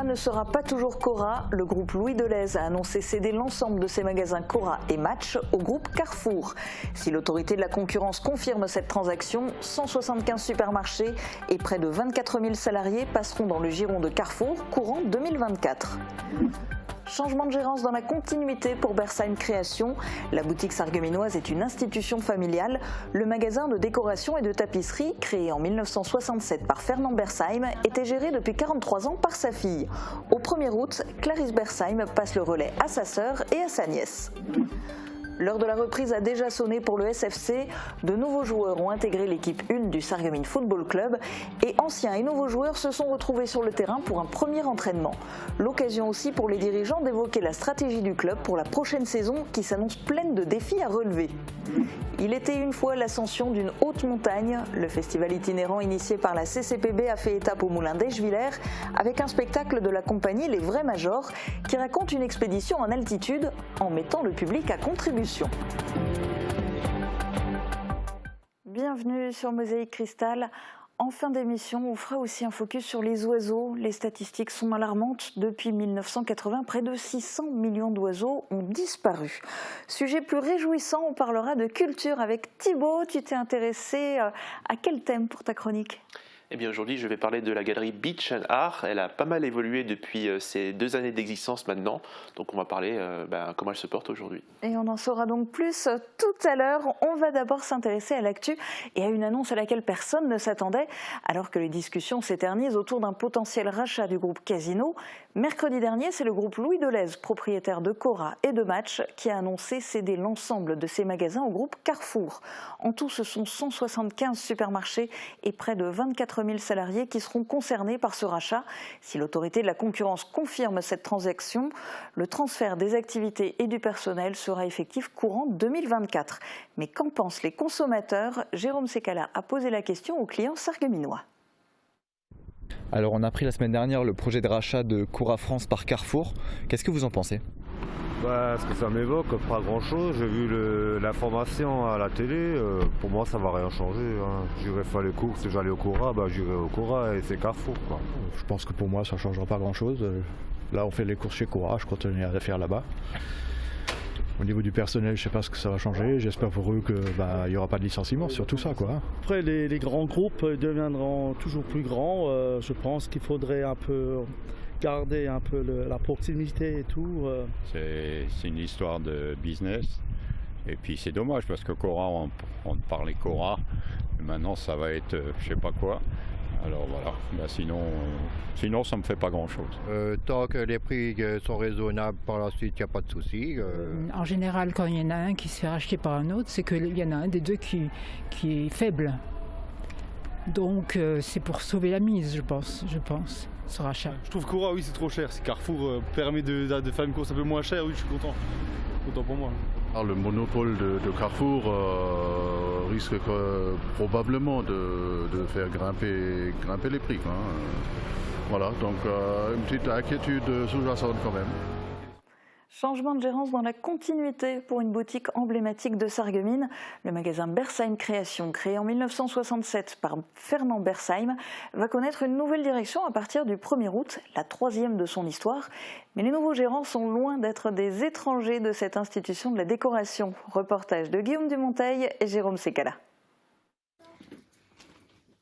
ne sera pas toujours Cora. Le groupe Louis Delhaize a annoncé céder l'ensemble de ses magasins Cora et Match au groupe Carrefour. Si l'autorité de la concurrence confirme cette transaction, 175 supermarchés et près de 24 000 salariés passeront dans le giron de Carrefour courant 2024. Changement de gérance dans la continuité pour Bersheim Création. La boutique sarregueminoise est une institution familiale. Le magasin de décoration et de tapisserie, créé en 1967 par Fernand Bersheim, était géré depuis 43 ans par sa fille. Au 1er août, Clarisse Bersheim passe le relais à sa sœur et à sa nièce. L'heure de la reprise a déjà sonné pour le SFC. De nouveaux joueurs ont intégré l'équipe 1 du Sarreguemines Football Club et anciens et nouveaux joueurs se sont retrouvés sur le terrain pour un premier entraînement. L'occasion aussi pour les dirigeants d'évoquer la stratégie du club pour la prochaine saison qui s'annonce pleine de défis à relever. Il était une fois l'ascension d'une haute montagne. Le festival itinérant initié par la CCPB a fait étape au moulin d'Eschviller avec un spectacle de la compagnie Les Vrais Majors qui raconte une expédition en altitude en mettant le public à contribution. Bienvenue sur Mosaïque Cristal. En fin d'émission, on fera aussi un focus sur les oiseaux. Les statistiques sont alarmantes. Depuis 1980, près de 600 millions d'oiseaux ont disparu. Sujet plus réjouissant, on parlera de culture avec Thibaut. Tu t'es intéressé à quel thème pour ta chronique ? Eh bien aujourd'hui, je vais parler de la galerie Beach and Art. Elle a pas mal évolué depuis ces 2 années d'existence maintenant. Donc on va parler comment elle se porte aujourd'hui. Et on en saura donc plus tout à l'heure. On va d'abord s'intéresser à l'actu et à une annonce à laquelle personne ne s'attendait. Alors que les discussions s'éternisent autour d'un potentiel rachat du groupe Casino, mercredi dernier, c'est le groupe Louis Delhaize, propriétaire de Cora et de Match, qui a annoncé céder l'ensemble de ses magasins au groupe Carrefour. En tout, ce sont 175 supermarchés et près de 24 000 salariés qui seront concernés par ce rachat. Si l'autorité de la concurrence confirme cette transaction, le transfert des activités et du personnel sera effectif courant 2024. Mais qu'en pensent les consommateurs ? Jérôme Secala a posé la question aux clients sarregueminois. Alors on a appris la semaine dernière le projet de rachat de Cora France par Carrefour. Qu'est-ce que vous en pensez ? Ce que ça m'évoque, pas grand-chose. J'ai vu l'information à la télé. Pour moi, ça va rien changer. J'irai faire les courses, j'allais au Cora, j'irai au Cora et c'est Carrefour. Je pense que pour moi, ça ne changera pas grand-chose. Là, on fait les courses chez Cora, je continue à les faire là-bas. Au niveau du personnel, je ne sais pas ce que ça va changer. J'espère pour eux qu'il n'y aura pas de licenciement sur tout ça, quoi. Après, les grands groupes deviendront toujours plus grands. Je pense qu'il faudrait un peu garder un peu la proximité et tout. C'est une histoire de business. Et puis c'est dommage parce que Cora, on parlait Cora. Et maintenant, ça va être je sais pas quoi. Alors voilà, sinon ça me fait pas grand-chose. Tant que les prix sont raisonnables, par la suite, il n'y a pas de souci. En général, quand il y en a un qui se fait racheter par un autre, c'est qu'il y en a un des deux qui est faible. Donc c'est pour sauver la mise, je pense, ce rachat. Je trouve Cora, oui, c'est trop cher. Si Carrefour permet de faire une course un peu moins chère, oui, je suis content. Content pour moi. Alors, le monopole de Carrefour risque probablement de faire grimper les prix. Voilà, donc une petite inquiétude sous-jacente quand même. Changement de gérance dans la continuité pour une boutique emblématique de Sarreguemines. Le magasin Bersheim Création, créé en 1967 par Fernand Bersheim, va connaître une nouvelle direction à partir du 1er août, la 3e de son histoire. Mais les nouveaux gérants sont loin d'être des étrangers de cette institution de la décoration. Reportage de Guillaume Dumonteil et Jérôme Secala.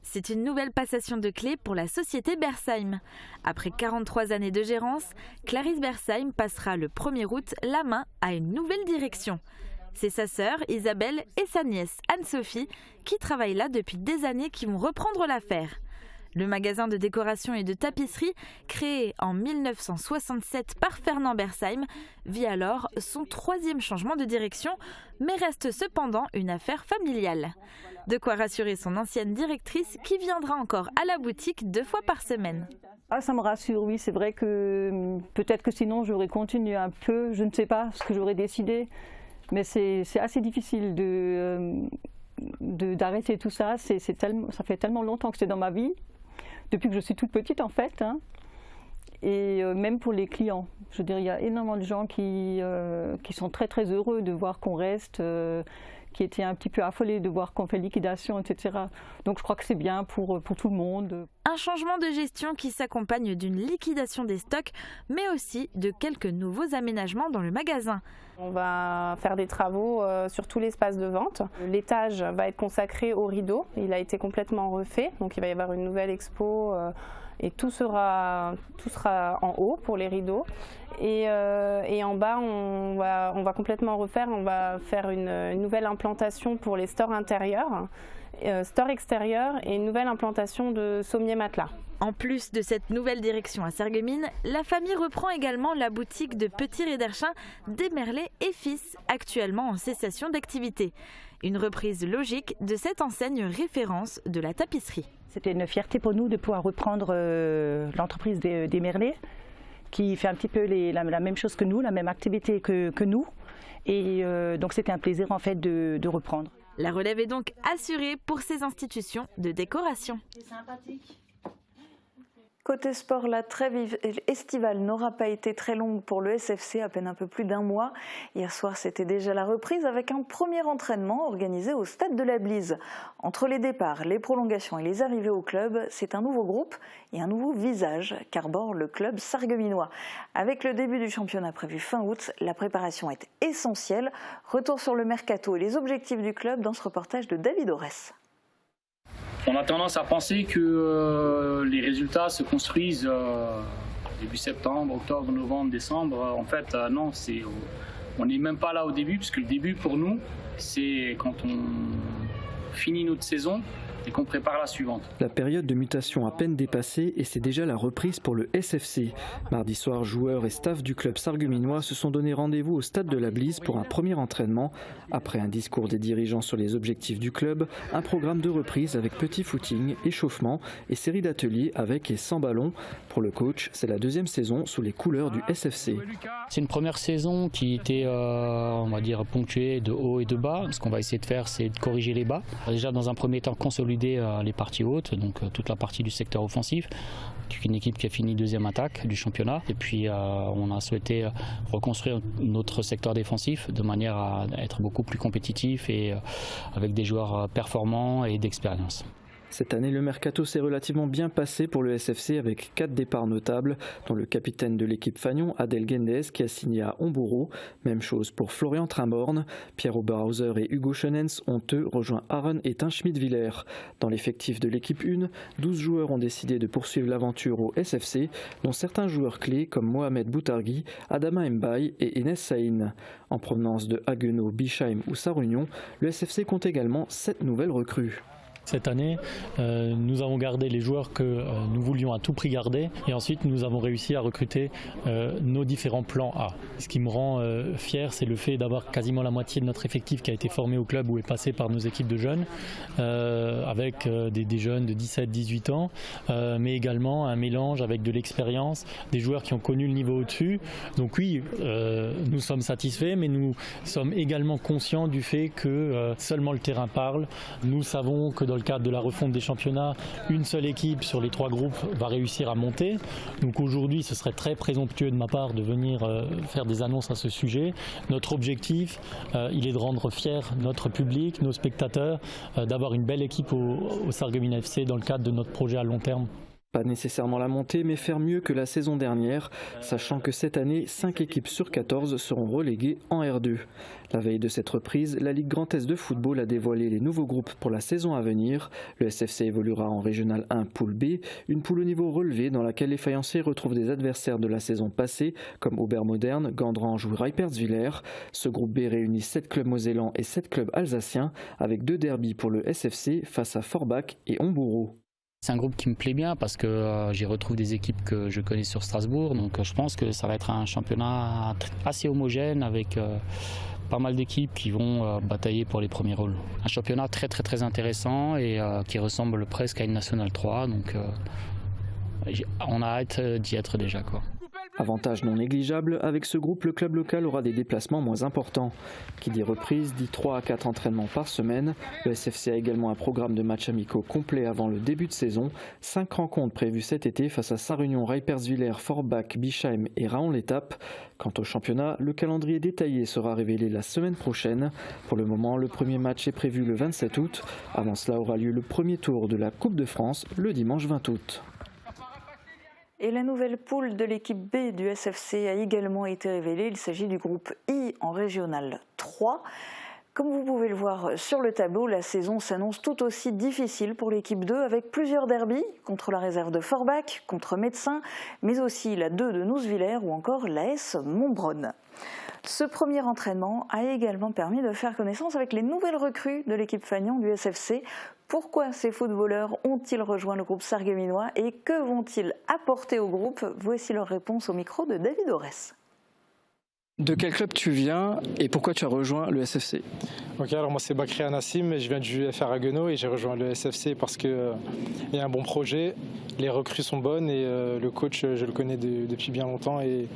C'est une nouvelle passation de clés pour la société Bersheim. Après 43 années de gérance, Clarisse Bersheim passera le 1er août la main à une nouvelle direction. C'est sa sœur Isabelle et sa nièce Anne-Sophie qui travaillent là depuis des années qui vont reprendre l'affaire. Le magasin de décoration et de tapisserie, créé en 1967 par Fernand Bersheim, vit alors son 3e changement de direction, mais reste cependant une affaire familiale. De quoi rassurer son ancienne directrice qui viendra encore à la boutique 2 fois par semaine. Ça me rassure, oui, c'est vrai que peut-être que sinon j'aurais continué un peu, je ne sais pas ce que j'aurais décidé, mais c'est assez difficile d'arrêter tout ça, ça fait tellement longtemps que c'est dans ma vie. Depuis que je suis toute petite en fait, et même pour les clients. Je veux dire, il y a énormément de gens qui sont très très heureux de voir qu'on reste, qui étaient un petit peu affolés de voir qu'on fait liquidation, etc. Donc je crois que c'est bien pour tout le monde. Un changement de gestion qui s'accompagne d'une liquidation des stocks, mais aussi de quelques nouveaux aménagements dans le magasin. On va faire des travaux sur tout l'espace de vente. L'étage va être consacré aux rideaux. Il a été complètement refait, donc il va y avoir une nouvelle expo et tout sera en haut pour les rideaux. Et en bas, on va complètement refaire. On va faire une nouvelle implantation pour les stores intérieurs. Store extérieur et une nouvelle implantation de sommiers matelas. En plus de cette nouvelle direction à Sarreguemines, la famille reprend également la boutique de Petit Réderchin, Desmerlet et Fils, actuellement en cessation d'activité. Une reprise logique de cette enseigne référence de la tapisserie. C'était une fierté pour nous de pouvoir reprendre l'entreprise des Desmerlet, qui fait un petit peu la même chose que nous, la même activité que nous. Et donc c'était un plaisir en fait de reprendre. La relève est donc assurée pour ces institutions de décoration. C'est sympathique. Côté sport, la trêve estivale n'aura pas été très longue pour le SFC, à peine un peu plus d'un mois. Hier soir, c'était déjà la reprise avec un premier entraînement organisé au stade de la Blise. Entre les départs, les prolongations et les arrivées au club, c'est un nouveau groupe et un nouveau visage qu'arbore le club sarregueminois. Avec le début du championnat prévu fin août, la préparation est essentielle. Retour sur le mercato et les objectifs du club dans ce reportage de David Aurès. On a tendance à penser que les résultats se construisent début septembre, octobre, novembre, décembre. En fait, non, on n'est même pas là au début, puisque le début pour nous, c'est quand on finit notre saison et qu'on prépare la suivante. La période de mutation à peine dépassée et c'est déjà la reprise pour le SFC. Mardi soir, joueurs et staff du club sarregueminois se sont donné rendez-vous au stade de la Blise pour un premier entraînement. Après un discours des dirigeants sur les objectifs du club, un programme de reprise avec petit footing, échauffement et série d'ateliers avec et sans ballon. Pour le coach, c'est la deuxième saison sous les couleurs du SFC. C'est une première saison qui était, on va dire, ponctuée de haut et de bas. Ce qu'on va essayer de faire, c'est de corriger les bas. Déjà, dans un premier temps, consolider les parties hautes, donc toute la partie du secteur offensif. Une équipe qui a fini deuxième attaque du championnat. Et puis, on a souhaité reconstruire notre secteur défensif de manière à être beaucoup plus compétitif et avec des joueurs performants et d'expérience. Cette année, le mercato s'est relativement bien passé pour le SFC avec 4 départs notables, dont le capitaine de l'équipe Fagnon, Adel Gendez, qui a signé à Homburo. Même chose pour Florian Trimborn. Pierre Oberhauser et Hugo Schonens ont eux rejoint Aaron et Tin Schmidt-Willer. Dans l'effectif de l'équipe 1, 12 joueurs ont décidé de poursuivre l'aventure au SFC, dont certains joueurs clés comme Mohamed Boutargui, Adama Mbaye et Enes Saïn. En provenance de Haguenau, Bischheim ou Sarre-Union, le SFC compte également 7 nouvelles recrues. Cette année, nous avons gardé les joueurs que nous voulions à tout prix garder et ensuite nous avons réussi à recruter nos différents plans A. Ce qui me rend fier, c'est le fait d'avoir quasiment la moitié de notre effectif qui a été formé au club ou est passé par nos équipes de jeunes, avec des jeunes de 17-18 ans, mais également un mélange avec de l'expérience, des joueurs qui ont connu le niveau au-dessus. Donc oui, nous sommes satisfaits, mais nous sommes également conscients du fait que seulement le terrain parle. Nous savons que dans le cadre de la refonte des championnats, une seule équipe sur les 3 groupes va réussir à monter. Donc aujourd'hui, ce serait très présomptueux de ma part de venir faire des annonces à ce sujet. Notre objectif, il est de rendre fiers notre public, nos spectateurs, d'avoir une belle équipe au Sarreguemines FC dans le cadre de notre projet à long terme. Pas nécessairement la montée, mais faire mieux que la saison dernière, sachant que cette année, 5 équipes sur 14 seront reléguées en R2. La veille de cette reprise, la Ligue Grand Est de football a dévoilé les nouveaux groupes pour la saison à venir. Le SFC évoluera en Régional 1 Poule B, une poule au niveau relevé dans laquelle les faïenciers retrouvent des adversaires de la saison passée, comme Aubert-Moderne, Gandrange ou Reipertswiller. Ce groupe B réunit 7 clubs mosellans et 7 clubs alsaciens, avec 2 derbys pour le SFC face à Forbach et Homburo. C'est un groupe qui me plaît bien parce que j'y retrouve des équipes que je connais sur Strasbourg. Donc je pense que ça va être un championnat assez homogène avec pas mal d'équipes qui vont batailler pour les premiers rôles. Un championnat très intéressant et qui ressemble presque à une Nationale 3. Donc on a hâte d'y être déjà, quoi. Avantage non négligeable, avec ce groupe, le club local aura des déplacements moins importants. Qui dit reprise dit 3 à 4 entraînements par semaine. Le SFC a également un programme de matchs amicaux complet avant le début de saison. 5 rencontres prévues cet été face à Saint-Réunion, Reiperswiller, Forbach, Bischheim et Raon-l'Étape. Quant au championnat, le calendrier détaillé sera révélé la semaine prochaine. Pour le moment, le premier match est prévu le 27 août. Avant cela aura lieu le premier tour de la Coupe de France le dimanche 20 août. Et la nouvelle poule de l'équipe B du SFC a également été révélée. Il s'agit du groupe I en régional 3. Comme vous pouvez le voir sur le tableau, la saison s'annonce tout aussi difficile pour l'équipe 2 avec plusieurs derbys contre la réserve de Forbach, contre Médecins, mais aussi la 2 de Nousvillers ou encore l'AS Montbronn. Ce premier entraînement a également permis de faire connaissance avec les nouvelles recrues de l'équipe Fagnon du SFC. Pourquoi ces footballeurs ont-ils rejoint le groupe sarregueminois et que vont-ils apporter au groupe? Voici leur réponse au micro de David Aurès. De quel club tu viens et pourquoi tu as rejoint le SFC? Ok, alors moi c'est Bakri Anassim, je viens du FR Haguenau et j'ai rejoint le SFC parce qu'il y a un bon projet, les recrues sont bonnes et le coach je le connais depuis bien longtemps et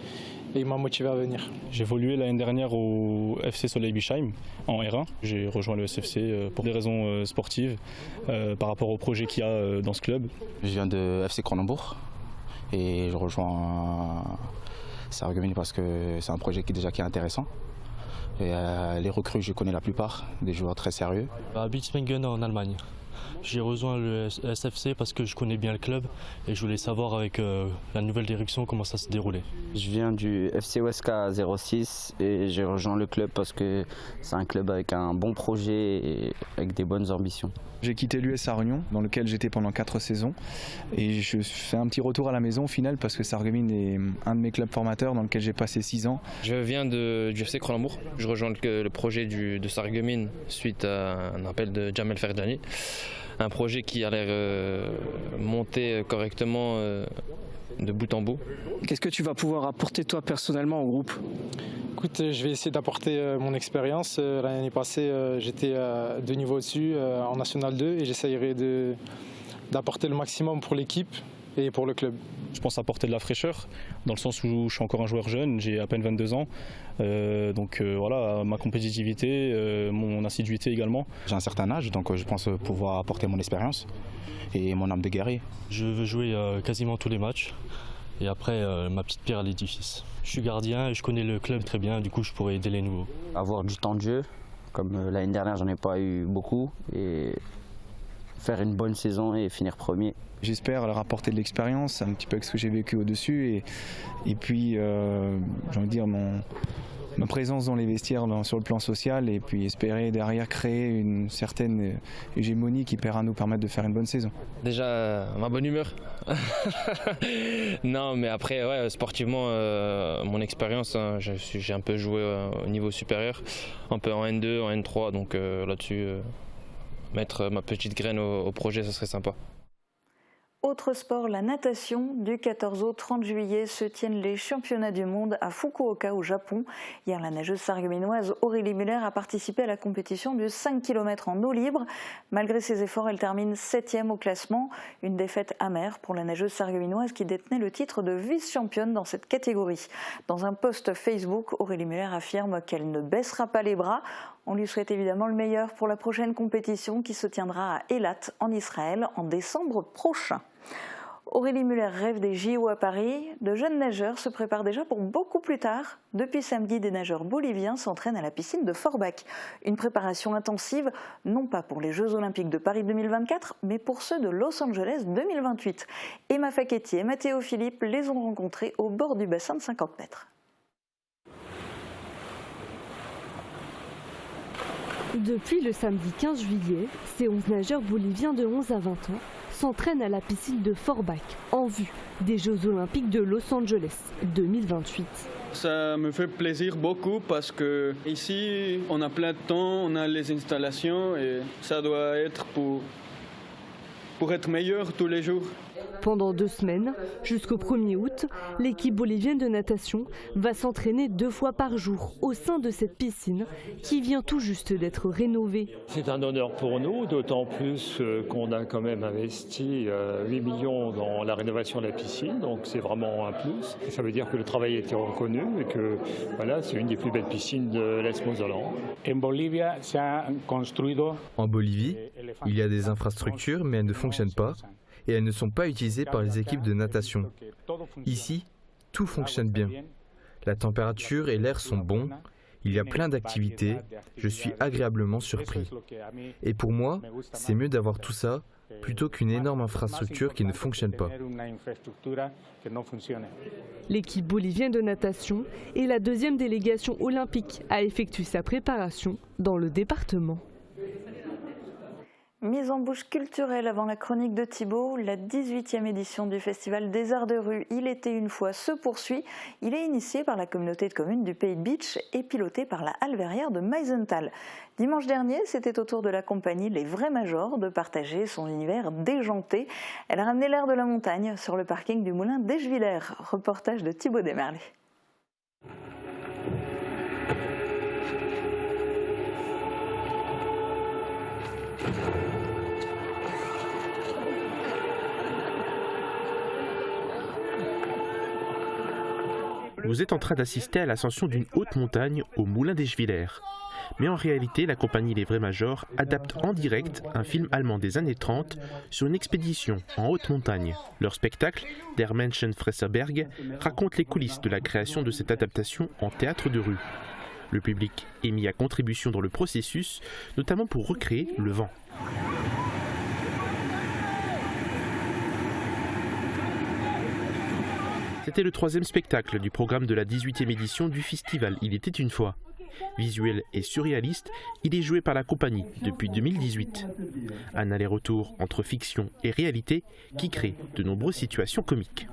il m'a motivé à venir. J'ai évolué l'année dernière au FC Soleil Bischheim en R1. J'ai rejoint le SFC pour des raisons sportives par rapport au projet qu'il y a dans ce club. Je viens de FC Cronenbourg et je rejoins Sarreguemines parce que c'est un projet qui est intéressant. Et, les recrues, je connais la plupart, des joueurs très sérieux. À Bitzmingen en Allemagne. J'ai rejoint le SFC parce que je connais bien le club et je voulais savoir avec la nouvelle direction comment ça se déroulait. Je viens du FC Huesca 06 et j'ai rejoint le club parce que c'est un club avec un bon projet et avec des bonnes ambitions. J'ai quitté l'US Sarreguemines dans lequel j'étais pendant 4 saisons et je fais un petit retour à la maison au final parce que Sarreguemines est un de mes clubs formateurs dans lequel j'ai passé 6 ans. Je viens du FC Cronenbourg. Je rejoins le projet de Sarreguemines suite à un appel de Jamel Ferdjani. Un projet qui a l'air monté correctement de bout en bout. Qu'est-ce que tu vas pouvoir apporter toi personnellement au groupe? Écoute, je vais essayer d'apporter mon expérience. L'année passée, j'étais 2 niveaux au-dessus en National 2 et j'essayerai d'apporter le maximum pour l'équipe et pour le club. Je pense apporter de la fraîcheur, dans le sens où je suis encore un joueur jeune, j'ai à peine 22 ans. Donc voilà, ma compétitivité, mon assiduité également. J'ai un certain âge, donc je pense pouvoir apporter mon expérience et mon âme de guerrier. Je veux jouer quasiment tous les matchs et après ma petite pierre à l'édifice. Je suis gardien et je connais le club très bien, du coup je pourrais aider les nouveaux. Avoir du temps de jeu, comme l'année dernière j'en ai pas eu beaucoup, et faire une bonne saison et finir premier. J'espère leur apporter de l'expérience, un petit peu avec ce que j'ai vécu au-dessus et puis j'ai envie de dire ma présence dans les vestiaires sur le plan social et puis espérer derrière créer une certaine hégémonie qui pourra nous permettre de faire une bonne saison. Déjà ma bonne humeur. Non mais après ouais, sportivement mon expérience, hein, j'ai un peu joué au niveau supérieur, un peu en N2, en N3, donc là-dessus mettre ma petite graine au projet, ça serait sympa. Autre sport, la natation. Du 14 au 30 juillet se tiennent les championnats du monde à Fukuoka au Japon. Hier, la nageuse sarregueminoise Aurélie Muller a participé à la compétition du 5 km en eau libre. Malgré ses efforts, elle termine 7e au classement. Une défaite amère pour la nageuse sarregueminoise qui détenait le titre de vice-championne dans cette catégorie. Dans un post Facebook, Aurélie Muller affirme qu'elle ne baissera pas les bras. On lui souhaite évidemment le meilleur pour la prochaine compétition qui se tiendra à Eilat en Israël en décembre prochain. Aurélie Muller rêve des JO à Paris. De jeunes nageurs se préparent déjà pour beaucoup plus tard. Depuis samedi, des nageurs boliviens s'entraînent à la piscine de Forbach. Une préparation intensive, non pas pour les Jeux Olympiques de Paris 2024, mais pour ceux de Los Angeles 2028. Emma Facchetti et Matteo Philippe les ont rencontrés au bord du bassin de 50 mètres. Depuis le samedi 15 juillet, ces 11 nageurs boliviens de 11 à 20 ans s'entraînent à la piscine de Forbach en vue des Jeux Olympiques de Los Angeles 2028. Ça me fait plaisir beaucoup parce que ici on a plein de temps, on a les installations et ça doit être pour être meilleur tous les jours. Pendant 2 semaines, jusqu'au 1er août, l'équipe bolivienne de natation va s'entraîner 2 fois par jour au sein de cette piscine qui vient tout juste d'être rénovée. C'est un honneur pour nous, d'autant plus qu'on a quand même investi 8 millions dans la rénovation de la piscine, donc c'est vraiment un plus. Ça veut dire que le travail a été reconnu et que voilà, c'est une des plus belles piscines de l'Est-Mosellan. En Bolivie, il y a des infrastructures, mais elles ne fonctionnent pas et elles ne sont pas utilisées par les équipes de natation. Ici, tout fonctionne bien. La température et l'air sont bons, il y a plein d'activités, je suis agréablement surpris. Et pour moi, c'est mieux d'avoir tout ça plutôt qu'une énorme infrastructure qui ne fonctionne pas. L'équipe bolivienne de natation est la 2e délégation olympique à effectuer sa préparation dans le département. Mise en bouche culturelle avant la chronique de Thibaut, la 18e édition du Festival des Arts de Rue Il était une fois se poursuit. Il est initié par la communauté de communes du Pays de Bitche et piloté par la Halle Verrière de Meisenthal. Dimanche dernier, c'était au tour de la compagnie Les Vrais Majors de partager son univers déjanté. Elle a ramené l'air de la montagne sur le parking du moulin d'Eschviller. Reportage de Thibaut Desmerlet. Vous êtes en train d'assister à l'ascension d'une haute montagne au moulin d'Eschviller. Mais en réalité, la compagnie Les Vrais Majors adapte en direct un film allemand des années 30 sur une expédition en haute montagne. Leur spectacle, Der Menschenfresserberg, raconte les coulisses de la création de cette adaptation en théâtre de rue. Le public est mis à contribution dans le processus, notamment pour recréer le vent. C'était le 3e spectacle du programme de la 18e édition du festival Il était une fois. Visuel et surréaliste, il est joué par la compagnie depuis 2018. Un aller-retour entre fiction et réalité qui crée de nombreuses situations comiques.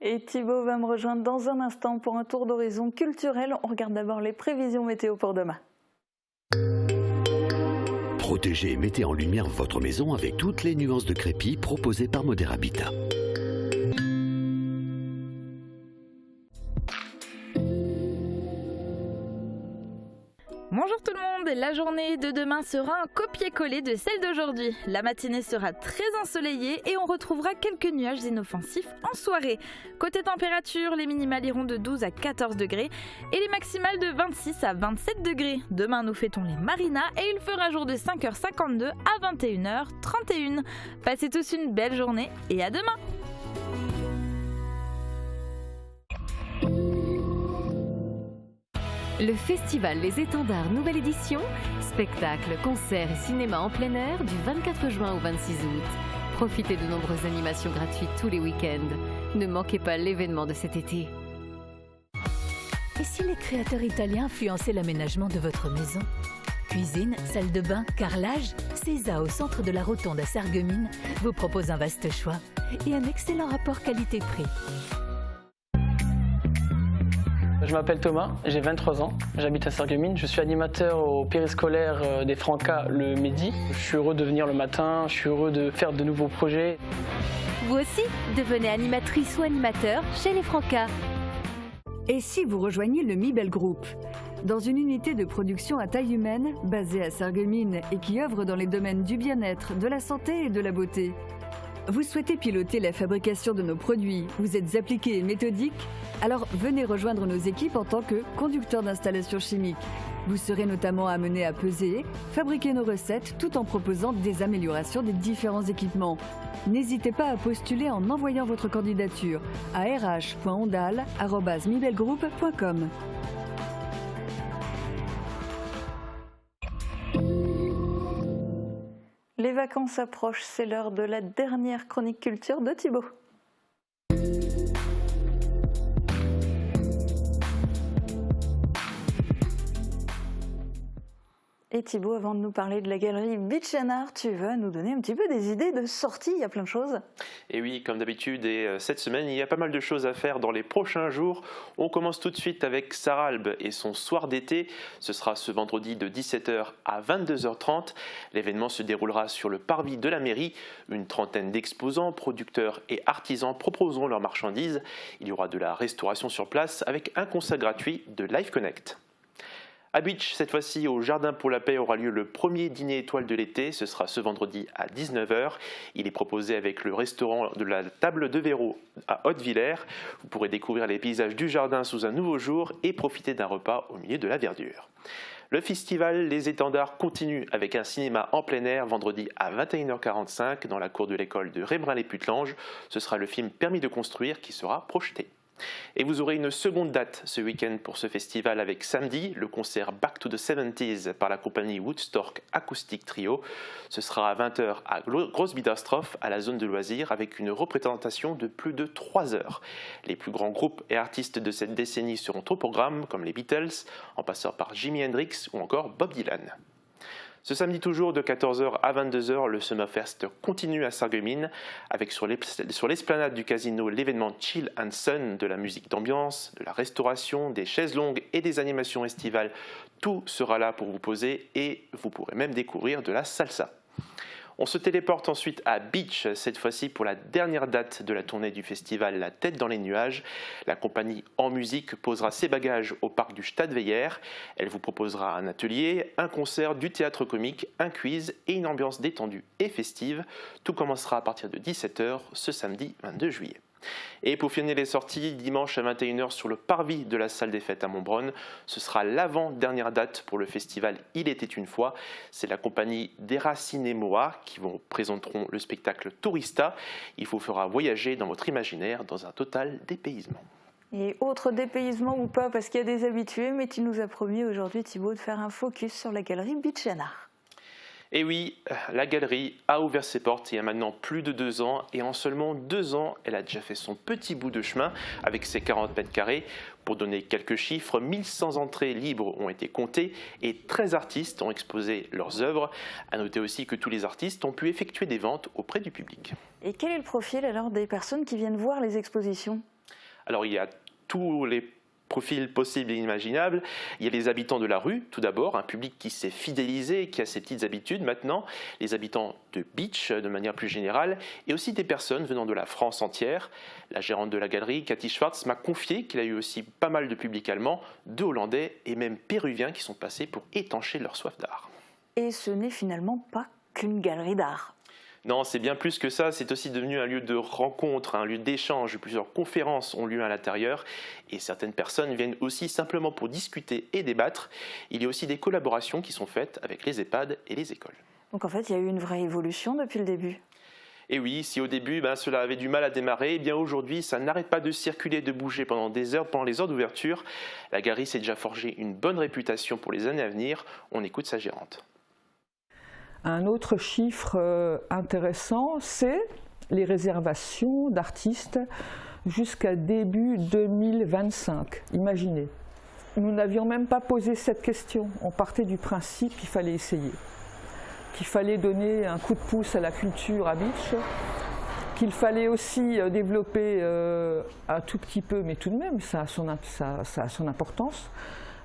Et Thibaut va me rejoindre dans un instant pour un tour d'horizon culturel. On regarde d'abord les prévisions météo pour demain. Protégez et mettez en lumière votre maison avec toutes les nuances de crépi proposées par Modèle Habitat. Bonjour tout le monde, la journée de demain sera un copier-coller de celle d'aujourd'hui. La matinée sera très ensoleillée et on retrouvera quelques nuages inoffensifs en soirée. Côté température, les minimales iront de 12 à 14 degrés et les maximales de 26 à 27 degrés. Demain nous fêtons les marinas et il fera jour de 5h52 à 21h31. Passez tous une belle journée et à demain. Le Festival Les Étendards nouvelle édition, spectacles, concerts et cinéma en plein air du 24 juin au 26 août. Profitez de nombreuses animations gratuites tous les week-ends. Ne manquez pas l'événement de cet été. Et si les créateurs italiens influençaient l'aménagement de votre maison ? Cuisine, salle de bain, carrelage, Cesa au centre de la Rotonde à Sarreguemines vous propose un vaste choix et un excellent rapport qualité-prix. Je m'appelle Thomas, j'ai 23 ans, j'habite à Sarreguemines, je suis animateur au périscolaire des Francas le midi. Je suis heureux de venir le matin, je suis heureux de faire de nouveaux projets. Vous aussi, devenez animatrice ou animateur chez les Francas. Et si vous rejoignez le Mibel Group ? Dans une unité de production à taille humaine, basée à Sarreguemines et qui œuvre dans les domaines du bien-être, de la santé et de la beauté. Vous souhaitez piloter la fabrication de nos produits, vous êtes appliqué et méthodique ? Alors venez rejoindre nos équipes en tant que conducteur d'installation chimique. Vous serez notamment amené à peser, fabriquer nos recettes tout en proposant des améliorations des différents équipements. N'hésitez pas à postuler en envoyant votre candidature à rh.ondal@mibelgroup.com. Les vacances approchent, c'est l'heure de la dernière chronique culture de Thibaut. Et Thibaut, avant de nous parler de la galerie Beach & Art, tu vas nous donner un petit peu des idées de sortie, il y a plein de choses. Et oui, comme d'habitude, et cette semaine, il y a pas mal de choses à faire dans les prochains jours. On commence tout de suite avec Sarah Albe et son soir d'été. Ce sera ce vendredi de 17h à 22h30. L'événement se déroulera sur le parvis de la mairie. Une trentaine d'exposants, producteurs et artisans proposeront leurs marchandises. Il y aura de la restauration sur place avec un concert gratuit de Live Connect. À Beach, cette fois-ci, au Jardin pour la Paix aura lieu le premier dîner étoile de l'été. Ce sera ce vendredi à 19h. Il est proposé avec le restaurant de la Table de Véro à Haute-Villers. Vous pourrez découvrir les paysages du jardin sous un nouveau jour et profiter d'un repas au milieu de la verdure. Le festival Les Étendards continue avec un cinéma en plein air vendredi à 21h45 dans la cour de l'école de Rébrun-les-Putlanges. Ce sera le film Permis de construire qui sera projeté. Et vous aurez une seconde date ce week-end pour ce festival avec samedi, le concert Back to the 70s par la compagnie Woodstock Acoustic Trio. Ce sera à 20h à Großbiedersdorf à la zone de loisirs avec une représentation de plus de 3 heures. Les plus grands groupes et artistes de cette décennie seront au programme comme les Beatles, en passant par Jimi Hendrix ou encore Bob Dylan. Ce samedi toujours, de 14h à 22h, le Summerfest continue à Sarreguemines avec sur l'esplanade du casino l'événement Chill and Sun, de la musique d'ambiance, de la restauration, des chaises longues et des animations estivales. Tout sera là pour vous poser et vous pourrez même découvrir de la salsa. On se téléporte ensuite à Beach, cette fois-ci pour la dernière date de la tournée du festival La Tête dans les nuages. La compagnie En Musique posera ses bagages au parc du Stadtweiher. Elle vous proposera un atelier, un concert, du théâtre comique, un quiz et une ambiance détendue et festive. Tout commencera à partir de 17h ce samedi 22 juillet. Et pour finir les sorties, dimanche à 21h sur le parvis de la salle des fêtes à Montbronn, ce sera l'avant-dernière date pour le festival Il était une fois. C'est la compagnie Deracinemoa qui vous présenteront le spectacle Tourista. Il vous fera voyager dans votre imaginaire dans un total dépaysement. Et autre dépaysement ou pas, parce qu'il y a des habitués, mais tu nous as promis aujourd'hui, Thibaut, de faire un focus sur la galerie Beach & Art. Et oui, la galerie a ouvert ses portes il y a maintenant plus de 2 ans et en seulement 2 ans, elle a déjà fait son petit bout de chemin avec ses 40 mètres carrés. Pour donner quelques chiffres, 1100 entrées libres ont été comptées et 13 artistes ont exposé leurs œuvres. À noter aussi que tous les artistes ont pu effectuer des ventes auprès du public. Et quel est le profil alors des personnes qui viennent voir les expositions ? Alors il y a tous les profils possibles et inimaginables. Il y a les habitants de la rue, tout d'abord, un public qui s'est fidélisé, qui a ses petites habitudes maintenant, les habitants de Beach de manière plus générale, et aussi des personnes venant de la France entière. La gérante de la galerie, Cathy Schwartz, m'a confié qu'il a eu aussi pas mal de publics allemands, de Hollandais et même péruviens qui sont passés pour étancher leur soif d'art. Et ce n'est finalement pas qu'une galerie d'art. Non, c'est bien plus que ça, c'est aussi devenu un lieu de rencontre, un lieu d'échange. Plusieurs conférences ont lieu à l'intérieur et certaines personnes viennent aussi simplement pour discuter et débattre. Il y a aussi des collaborations qui sont faites avec les EHPAD et les écoles. Donc en fait, il y a eu une vraie évolution depuis le début. Et oui, si au début cela avait du mal à démarrer, eh bien aujourd'hui ça n'arrête pas de circuler, de bouger pendant des heures, pendant les heures d'ouverture. La galerie s'est déjà forgée une bonne réputation pour les années à venir. On écoute sa gérante. Un autre chiffre intéressant, c'est les réservations d'artistes jusqu'à début 2025. Imaginez, nous n'avions même pas posé cette question. On partait du principe qu'il fallait essayer, qu'il fallait donner un coup de pouce à la culture à Beach, qu'il fallait aussi développer un tout petit peu, mais tout de même, ça a son importance,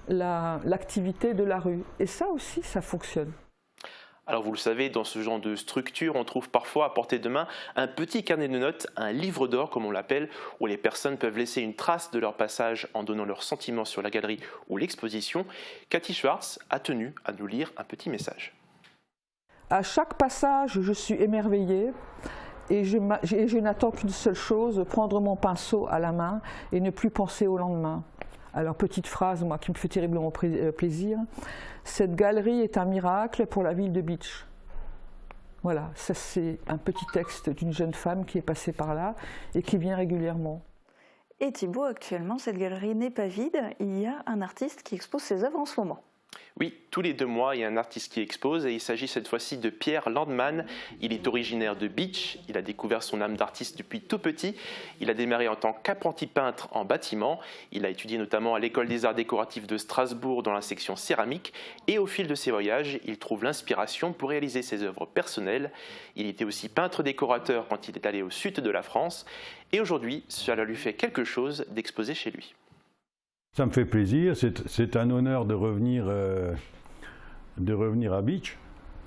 l'activité de la rue. Et ça aussi, ça fonctionne. Alors vous le savez, dans ce genre de structure, on trouve parfois à portée de main un petit carnet de notes, un livre d'or comme on l'appelle, où les personnes peuvent laisser une trace de leur passage en donnant leurs sentiments sur la galerie ou l'exposition. Cathy Schwartz a tenu à nous lire un petit message. À chaque passage, je suis émerveillée et je n'attends qu'une seule chose, prendre mon pinceau à la main et ne plus penser au lendemain. Alors, petite phrase, moi, qui me fait terriblement plaisir. Cette galerie est un miracle pour la ville de Beach. Voilà, ça c'est un petit texte d'une jeune femme qui est passée par là et qui vient régulièrement. Et Thibaut, actuellement, cette galerie n'est pas vide. Il y a un artiste qui expose ses œuvres en ce moment. Oui, tous les 2 mois, il y a un artiste qui expose et il s'agit cette fois-ci de Pierre Landman. Il est originaire de Bitche, il a découvert son âme d'artiste depuis tout petit. Il a démarré en tant qu'apprenti peintre en bâtiment. Il a étudié notamment à l'École des Arts Décoratifs de Strasbourg dans la section céramique. Et au fil de ses voyages, il trouve l'inspiration pour réaliser ses œuvres personnelles. Il était aussi peintre-décorateur quand il est allé au sud de la France. Et aujourd'hui, cela lui fait quelque chose d'exposer chez lui. Ça me fait plaisir, c'est un honneur de revenir à Bitche,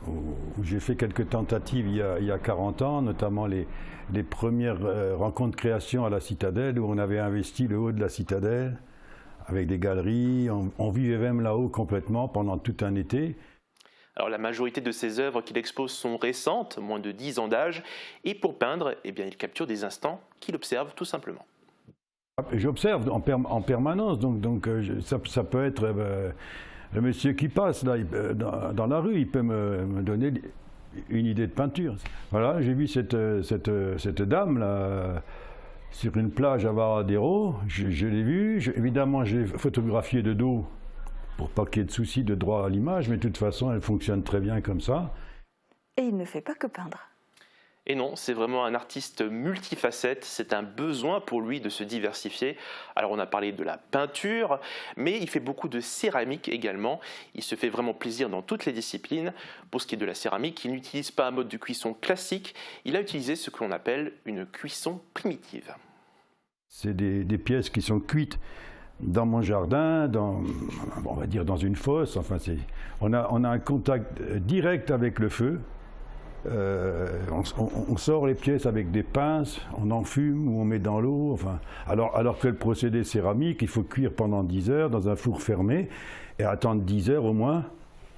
où j'ai fait quelques tentatives il y a 40 ans, notamment les premières rencontres création à la Citadelle, où on avait investi le haut de la Citadelle, avec des galeries, on vivait même là-haut complètement pendant tout un été. Alors la majorité de ses œuvres qu'il expose sont récentes, moins de 10 ans d'âge, et pour peindre, eh bien, il capture des instants qu'il observe tout simplement. J'observe en permanence, donc ça peut être le monsieur qui passe là, dans la rue, il peut me donner une idée de peinture. Voilà, j'ai vu cette dame là, sur une plage à Varadero, je l'ai vue, évidemment j'ai photographié de dos pour pas qu'il y ait de soucis de droit à l'image, mais de toute façon elle fonctionne très bien comme ça. Et il ne fait pas que peindre. Et non, c'est vraiment un artiste multifacette, c'est un besoin pour lui de se diversifier. Alors on a parlé de la peinture, mais il fait beaucoup de céramique également. Il se fait vraiment plaisir dans toutes les disciplines. Pour ce qui est de la céramique, il n'utilise pas un mode de cuisson classique, il a utilisé ce que l'on appelle une cuisson primitive. C'est des pièces qui sont cuites dans mon jardin, on va dire dans une fosse. Enfin, on a un contact direct avec le feu. On sort les pièces avec des pinces, on enfume ou on met dans l'eau. Enfin, alors que le procédé céramique, il faut cuire pendant 10 heures dans un four fermé et attendre 10 heures au moins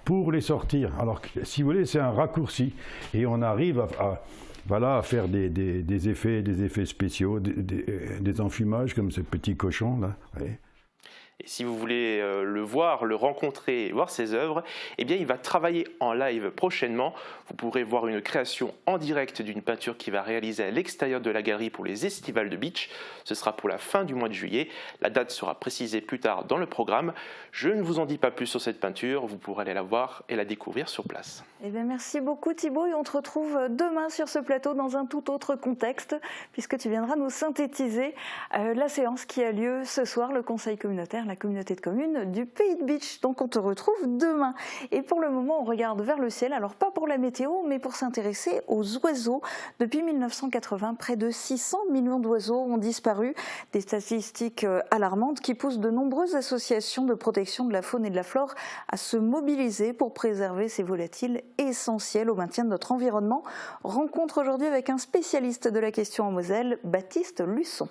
pour les sortir. Alors que, si vous voulez, c'est un raccourci. Et on arrive à faire des effets spéciaux, des enfumages comme ce petit cochon là. Oui. Et si vous voulez le voir, le rencontrer et voir ses œuvres, eh bien il va travailler en live prochainement. Vous pourrez voir une création en direct d'une peinture qu'il va réaliser à l'extérieur de la galerie pour les estivales de Bitche. Ce sera pour la fin du mois de juillet. La date sera précisée plus tard dans le programme. Je ne vous en dis pas plus sur cette peinture. Vous pourrez aller la voir et la découvrir sur place. Eh bien, merci beaucoup Thibaut et on te retrouve demain sur ce plateau dans un tout autre contexte puisque tu viendras nous synthétiser la séance qui a lieu ce soir, le conseil communautaire, la communauté de communes du Pays de Bitche. Donc on te retrouve demain. Et pour le moment, on regarde vers le ciel, alors pas pour la météo, mais pour s'intéresser aux oiseaux. Depuis 1980, près de 600 millions d'oiseaux ont disparu. Des statistiques alarmantes qui poussent de nombreuses associations de protection de la faune et de la flore à se mobiliser pour préserver ces volatiles essentiels au maintien de notre environnement. Rencontre aujourd'hui avec un spécialiste de la question en Moselle, Baptiste Luçon.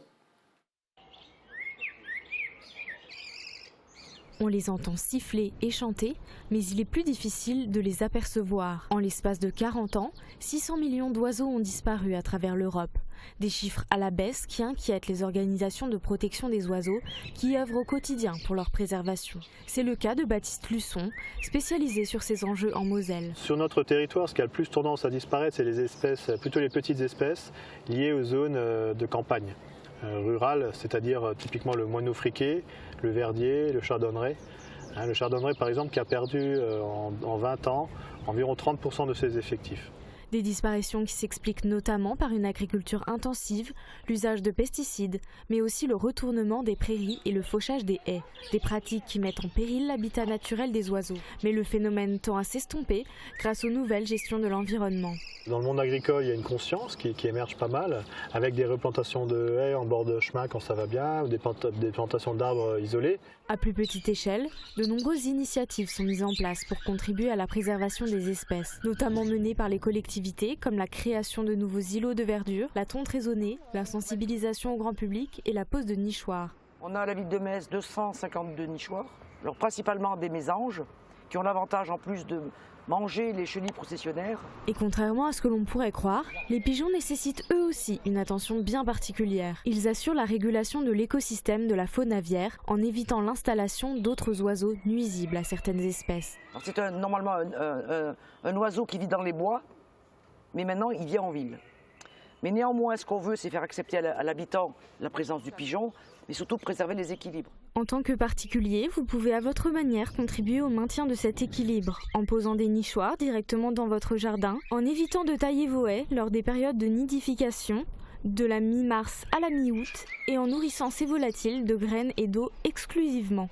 On les entend siffler et chanter, mais il est plus difficile de les apercevoir. En l'espace de 40 ans, 600 millions d'oiseaux ont disparu à travers l'Europe. Des chiffres à la baisse qui inquiètent les organisations de protection des oiseaux qui œuvrent au quotidien pour leur préservation. C'est le cas de Baptiste Luçon, spécialisé sur ces enjeux en Moselle. Sur notre territoire, ce qui a le plus tendance à disparaître, c'est les espèces, plutôt les petites espèces liées aux zones de campagne. Rural, c'est-à-dire typiquement le moineau friqué, le verdier, le chardonneret. Le chardonneret par exemple qui a perdu en 20 ans environ 30% de ses effectifs. Des disparitions qui s'expliquent notamment par une agriculture intensive, l'usage de pesticides, mais aussi le retournement des prairies et le fauchage des haies, des pratiques qui mettent en péril l'habitat naturel des oiseaux. Mais le phénomène tend à s'estomper grâce aux nouvelles gestions de l'environnement. Dans le monde agricole, il y a une conscience qui émerge pas mal, avec des replantations de haies en bord de chemin quand ça va bien, ou des plantations d'arbres isolés. À plus petite échelle, de nombreuses initiatives sont mises en place pour contribuer à la préservation des espèces, notamment menées par les collectivités comme la création de nouveaux îlots de verdure, la tonte raisonnée, la sensibilisation au grand public et la pose de nichoirs. On a à la ville de Metz 252 nichoirs, alors principalement des mésanges, qui ont l'avantage en plus de manger les chenilles processionnaires. Et contrairement à ce que l'on pourrait croire, les pigeons nécessitent eux aussi une attention bien particulière. Ils assurent la régulation de l'écosystème de la faune aviaire en évitant l'installation d'autres oiseaux nuisibles à certaines espèces. C'est normalement un oiseau qui vit dans les bois, mais maintenant il vient en ville. Mais néanmoins, ce qu'on veut, c'est faire accepter à l'habitant la présence du pigeon, mais surtout préserver les équilibres. En tant que particulier, vous pouvez à votre manière contribuer au maintien de cet équilibre, en posant des nichoirs directement dans votre jardin, en évitant de tailler vos haies lors des périodes de nidification, de la mi-mars à la mi-août, et en nourrissant ces volatiles de graines et d'eau exclusivement.